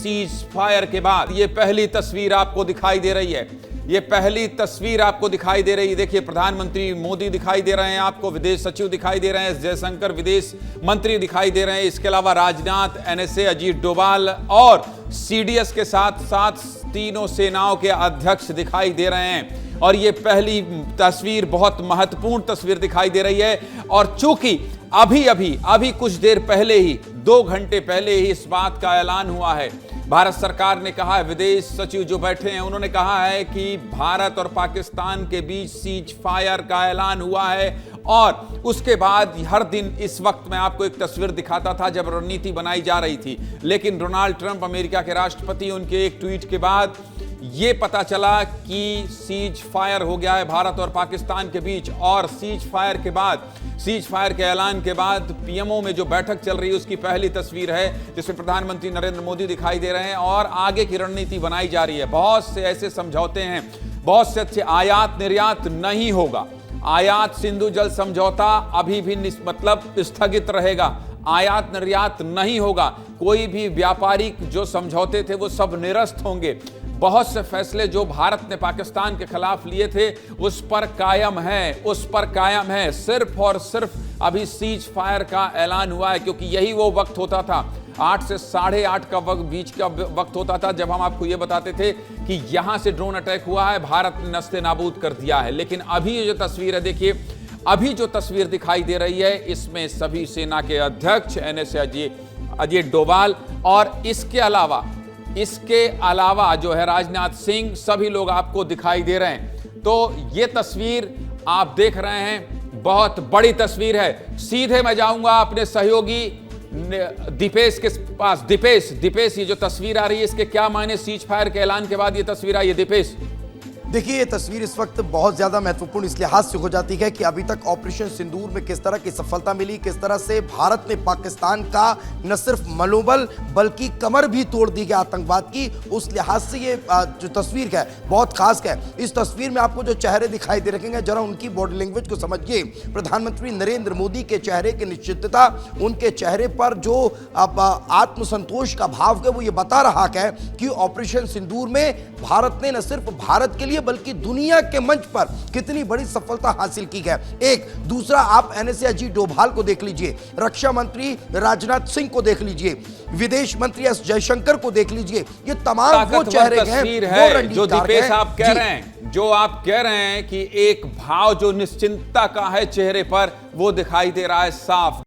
Cease fire के बाद ये पहली तस्वीर आपको दिखाई दे रही है। ये पहली तस्वीर आपको दिखाई दे रही है। देखिए, प्रधानमंत्री मोदी दिखाई दे रहे हैं आपको, विदेश सचिव दिखाई दे रहे हैं, जयशंकर विदेश मंत्री दिखाई दे रहे हैं, इसके अलावा राजनाथ, एनएसए अजीत डोभाल और सीडीएस के साथ साथ तीनों सेनाओं के अध्यक्ष दिखाई दे रहे हैं। और ये पहली तस्वीर बहुत महत्वपूर्ण तस्वीर दिखाई दे रही है। और चूंकि अभी कुछ देर पहले ही, 2 घंटे पहले ही इस बात का ऐलान हुआ है, भारत सरकार ने कहा है, विदेश सचिव जो बैठे हैं उन्होंने कहा है कि भारत और पाकिस्तान के बीच सीज फायर का ऐलान हुआ है। और उसके बाद हर दिन इस वक्त मैं आपको एक तस्वीर दिखाता था जब रणनीति बनाई जा रही थी, लेकिन डोनाल्ड ट्रंप अमेरिका के राष्ट्रपति, उनके एक ट्वीट के बाद ये पता चला कि सीज फायर हो गया है भारत और पाकिस्तान के बीच। और सीज फायर के ऐलान के बाद पीएमओ में जो बैठक चल रही है उसकी पहली तस्वीर है जिसमें प्रधानमंत्री नरेंद्र मोदी दिखाई दे रहे हैं और आगे की रणनीति बनाई जा रही है। बहुत से ऐसे समझौते हैं, बहुत से अच्छे, आयात निर्यात नहीं होगा, आयात सिंधु जल समझौता अभी भी मतलब स्थगित रहेगा, आयात निर्यात नहीं होगा, कोई भी व्यापारिक जो समझौते थे वो सब निरस्त होंगे। बहुत से फैसले जो भारत ने पाकिस्तान के खिलाफ लिए थे उस पर कायम है। सिर्फ और सिर्फ अभी सीज फायर का ऐलान हुआ है, क्योंकि यही वो वक्त होता था, 8 से 8:30 का बीच का वक्त होता था जब हम आपको ये बताते थे कि यहां से ड्रोन अटैक हुआ है, भारत ने नस्ते नाबूद कर दिया है। लेकिन अभी ये जो तस्वीर है, देखिए, अभी जो तस्वीर दिखाई दे रही है इसमें सभी सेना के अध्यक्ष, एनएसए अजीत डोभाल और इसके अलावा जो है राजनाथ सिंह, सभी लोग आपको दिखाई दे रहे हैं। तो ये तस्वीर आप देख रहे हैं, बहुत बड़ी तस्वीर है। सीधे मैं जाऊंगा अपने सहयोगी दीपेश के पास। दीपेश, ये जो तस्वीर आ रही है इसके क्या मायने? सीज फायर के ऐलान के बाद ये तस्वीर आई है। दीपेश, देखिए, ये तस्वीर इस वक्त बहुत ज़्यादा महत्वपूर्ण इस लिहाज से हो जाती है कि अभी तक ऑपरेशन सिंदूर में किस तरह की सफलता मिली, किस तरह से भारत ने पाकिस्तान का न सिर्फ मनोबल बल्कि कमर भी तोड़ दी गई आतंकवाद की, उस लिहाज से ये जो तस्वीर है बहुत खास है। इस तस्वीर में आपको जो चेहरे दिखाई दे रखेंगे, जरा उनकी बॉडी लैंग्वेज को समझिए। प्रधानमंत्री नरेंद्र मोदी के चेहरे की निश्चितता, उनके चेहरे पर जो आत्मसंतोष का भाव है, वो ये बता रहा है कि ऑपरेशन सिंदूर में भारत ने न सिर्फ भारत के लिए बल्कि दुनिया के मंच पर कितनी बड़ी सफलता हासिल की है। एक दूसरा, आप एनएसए अजीत डोभाल को देख लीजिए, रक्षा मंत्री राजनाथ सिंह को देख लीजिए, विदेश मंत्री एस जयशंकर को देख लीजिए, ये तमाम वो चेहरे हैं जो दीपेश आप कह रहे हैं, जो आप कह रहे हैं कि एक भाव जो निश्चिंतता का है चेहरे पर, वो दिखाई दे रहा है साफ।